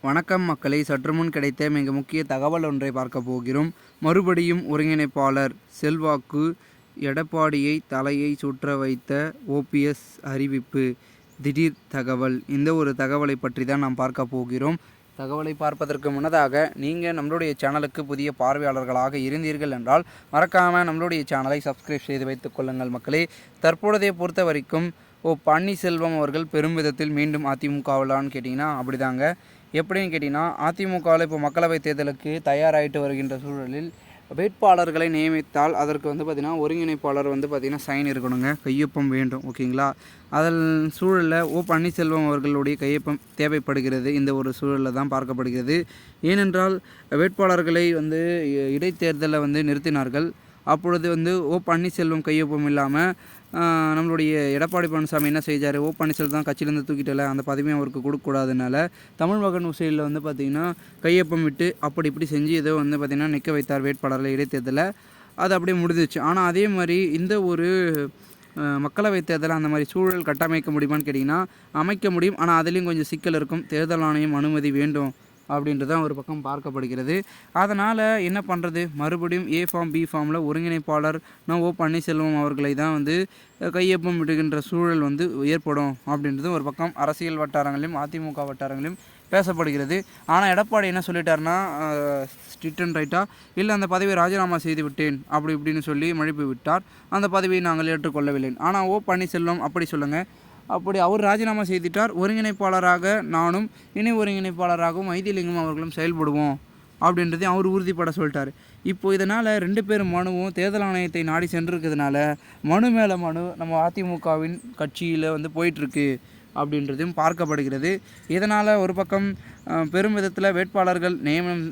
வணக்கம் மக்களை, சற்று முன் கிடைத்த மிக முக்கிய தகவல் ஒன்றை பார்க்க போகிறோம். மறுபடியும் ஒருங்கிணைப்பாளர் செல்வாக்கு, எடப்பாடியை தலையை சுற்ற வைத்த ஓபிஎஸ் அறிவிப்பு. திடீர் தகவல். இந்த ஒரு தகவலை பற்றி தான் நாம் பார்க்க போகிறோம். தகவலை பார்ப்பதற்கு முன்னதாக நீங்கள் நம்மளுடைய சேனலுக்கு புதிய பார்வையாளர்களாக இருந்தீர்கள் என்றால் மறக்காமல் நம்மளுடைய சேனலை சப்ஸ்கிரைப் செய்து வைத்துக் கொள்ளுங்கள் மக்களே. தற்பொழுதைய பொறுத்த வரைக்கும் பன்னீர்செல்வம் அவர்கள் பெரும் விதத்தில் மீண்டும் அதிமுகவிலான்னு கேட்டிங்கன்னா அப்படிதாங்க. எப்படின்னு கேட்டிங்கன்னா, அதிமுகவில் இப்போ மக்களவைத் தேர்தலுக்கு தயாராகிட்டு வருகின்ற சூழலில் வேட்பாளர்களை நியமித்தால் அதற்கு பார்த்திங்கன்னா ஒருங்கிணைப்பாளர் பார்த்திங்கன்னா சைன் இருக்கணுங்க, கையொப்பம் வேண்டும். ஓகேங்களா? அதில் சூழலில் பன்னீர்செல்வம் அவர்களுடைய கையொப்பம் தேவைப்படுகிறது. இந்த ஒரு சூழலில் தான் பார்க்கப்படுகிறது. ஏனென்றால் வேட்பாளர்களை இடைத்தேர்தலில் நிறுத்தினார்கள். அப்பொழுது பன்னீர்செல்வம் கையொப்பம் இல்லாமல் நம்மளுடைய எடப்பாடி பழனிசாமி என்ன செஞ்சார், பன்னீர்செல்வம் தான் கட்சியிலேருந்து தூக்கிட்டல, அந்த பதவியும் அவருக்கு கொடுக்கக்கூடாதுனால தமிழ் மகன் உசையில் பார்த்திங்கன்னா கையொப்பம் விட்டு அப்படி இப்படி செஞ்சு ஏதோ பார்த்திங்கன்னா நிற்க வைத்தார் வேட்பாளர்களை இடைத்தேர்தலில். அது அப்படியே முடிஞ்சிச்சு. ஆனால் அதே மாதிரி இந்த ஒரு மக்களவைத் தேர்தலில் அந்த மாதிரி சூழல் கட்டமைக்க முடியுமான்னு கேட்டிங்கன்னா அமைக்க முடியும். ஆனால் அதுலேயும் கொஞ்சம் சிக்கல் இருக்கும். தேர்தல் ஆணையம் அனுமதி வேண்டும் அப்படின்றது தான் ஒரு பக்கம் பார்க்கப்படுகிறது. அதனால் என்ன பண்ணுறது, மறுபடியும் ஏ ஃபார்ம் பி ஃபார்மில் ஒருங்கிணைப்பாளர் பன்னீர்செல்வம் அவர்களை தான் கையொப்பம் விடுகின்ற சூழல் ஏற்படும் அப்படின்றது ஒரு பக்கம் அரசியல் வட்டாரங்களிலும் அதிமுக வட்டாரங்களிலும் பேசப்படுகிறது. ஆனால் எடப்பாடி என்ன சொல்லிட்டாருன்னா, ஸ்ட்ரிக்ட் அண்ட் ரைட்டாக இல்லை அந்த பதவியை ராஜினாமா செய்து விட்டேன் அப்படி இப்படின்னு சொல்லி மழுப்பி விட்டார். அந்த பதவியை நாங்கள் ஏற்றுக்கொள்ளவில்லை. ஆனால் பன்னீர்செல்வம் அப்படி சொல்லுங்கள், அப்படி அவர் ராஜினாமா செய்துட்டார். ஒருங்கிணைப்பாளராக நானும் இணை ஒருங்கிணைப்பாளராகவும் வைத்தியலிங்கம் அவர்களும் செயல்படுவோம் அப்படின்றதையும் அவர் உறுதிப்பட சொல்லிட்டார். இப்போது இதனால் 2 பேரும் மனுவும் தேர்தல் ஆணையத்தை நாடி சென்றிருக்கிறதுனால மனு மேலே மனு நம்ம அதிமுகவின் கட்சியில் போயிட்டுருக்கு அப்படின்றதையும் பார்க்கப்படுகிறது. இதனால் ஒரு பக்கம் பெரும் விதத்தில் வேட்பாளர்கள் நியமனம்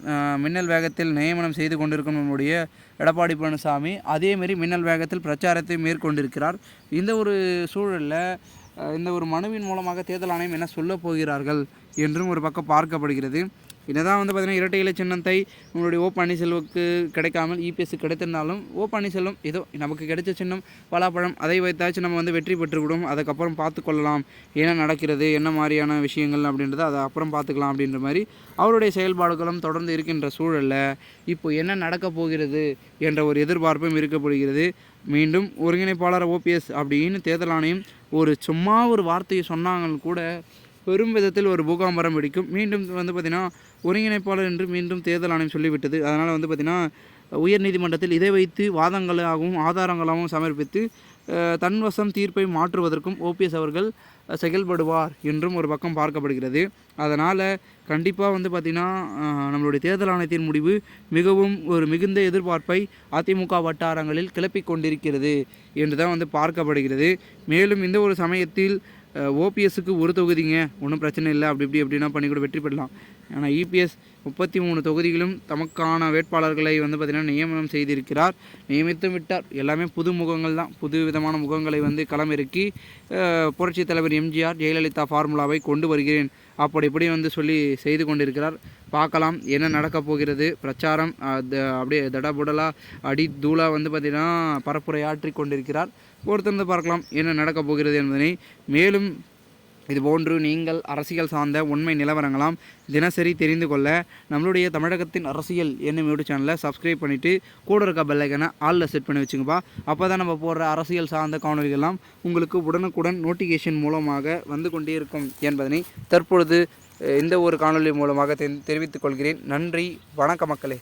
மின்னல் வேகத்தில் நியமனம் செய்து கொண்டிருக்கும் நம்முடைய எடப்பாடி பழனிசாமி அதேமாரி மின்னல் வேகத்தில் பிரச்சாரத்தை மேற்கொண்டிருக்கிறார். இந்த ஒரு சூழலில் இந்த ஒரு மனுவின் மூலமாக தேர்தல் ஆணையம் என்ன சொல்ல போகிறார்கள் என்றும் ஒரு பக்கம் பார்க்கப்படுகிறது. என்னதான் பார்த்திங்கன்னா இரட்டை இலை சின்னத்தை நம்மளுடைய பன்னீர்செல்வக்கு கிடைக்காமல் இபிஎஸ் கிடைத்திருந்தாலும் பன்னீர்செல்வம் ஏதோ நமக்கு கிடைச்ச சின்னம் பலாப்பழம், அதை வைத்தாச்சும் நம்ம வெற்றி பெற்றுவிடும், அதுக்கப்புறம் பார்த்துக்கொள்ளலாம் என்ன நடக்கிறது என்ன மாதிரியான விஷயங்கள் அப்படின்றத அதை அப்புறம் பார்த்துக்கலாம் அப்படின்ற மாதிரி அவருடைய செயல்பாடுகளும் தொடர்ந்து இருக்கின்ற சூழலில் இப்போ என்ன நடக்கப் போகிறது என்ற ஒரு எதிர்பார்ப்பும் இருக்கப்படுகிறது. மீண்டும் ஒருங்கிணைப்பாளர் ஓபிஎஸ் அப்படின்னு தேர்தல் ஆணையம் சும்மா ஒரு வார்த்தையை சொன்னாங்க கூட பெரும் விதத்தில் ஒரு பூகாம்பரம் வெடிக்கும். மீண்டும் பார்த்திங்கன்னா ஒருங்கிணைப்பாளர் என்று மீண்டும் தேர்தல் ஆணையம் சொல்லிவிட்டது. அதனால் பார்த்திங்கன்னா உயர்நீதிமன்றத்தில் இதை வைத்து வாதங்களாகவும் ஆதாரங்களாகவும் சமர்ப்பித்து தன்வசம் தீர்ப்பை மாற்றுவதற்கும் ஓபிஎஸ் அவர்கள் செயல்படுவார் என்றும் ஒரு பக்கம் பார்க்கப்படுகிறது. அதனால் கண்டிப்பாக பார்த்திங்கன்னா நம்மளுடைய தேர்தல் ஆணையத்தின் முடிவு மிகவும் ஒரு மிகுந்த எதிர்பார்ப்பை அதிமுக வட்டாரங்களில் கிளப்பிக் கொண்டிருக்கிறது என்று தான் பார்க்கப்படுகிறது. மேலும் இந்த ஒரு சமயத்தில் ஓபிஎஸ்க்கு ஒரு தொகுதிங்க ஒன்றும் பிரச்சனை இல்லை, அப்படி எப்படின்னா பண்ணி கூட வெற்றி பெறலாம். ஆனால் இபிஎஸ் 33 தொகுதிகளும் தமக்கான வேட்பாளர்களை பார்த்திங்கன்னா நியமனம் செய்திருக்கிறார், நியமித்தும் விட்டார். எல்லாமே புது முகங்கள் தான், புது விதமான முகங்களை களமிறக்கி புரட்சித் தலைவர் எம்ஜிஆர் ஜெயலலிதா ஃபார்முலாவை கொண்டு வருகிறேன் அப்படி இப்படி சொல்லி செய்து கொண்டிருக்கிறார். பார்க்கலாம் என்ன நடக்கப் போகிறது. பிரச்சாரம் அப்படியே தடபுடலாக அடி தூளாக பார்த்திங்கன்னா பரப்புரையாற்றி கொண்டிருக்கிறார். பொறுத்திருந்து பார்க்கலாம் என்ன நடக்கப் போகிறது என்பதனை. மேலும் இதுபோன்று நீங்கள் அரசியல் சார்ந்த உண்மை நிலவரங்களாம் தினசரி தெரிந்து கொள்ள நம்மளுடைய தமிழகத்தின் அரசியல் என்னும் யூடியூப் சேனலை சப்ஸ்கிரைப் பண்ணிவிட்டு கூட இருக்க பெல்லைக்கனை ஆளில் செட் பண்ணி வச்சுங்கப்பா. அப்போ தான் நம்ம போடுற அரசியல் சார்ந்த காணொலிகள்லாம் உங்களுக்கு உடனுக்குடன் நோட்டிஃபிகேஷன் மூலமாக கொண்டே இருக்கும் என்பதனை தற்பொழுது இந்த ஒரு காணொலி மூலமாக தெரிவித்துக் கொள்கிறேன். நன்றி, வணக்க மக்களே.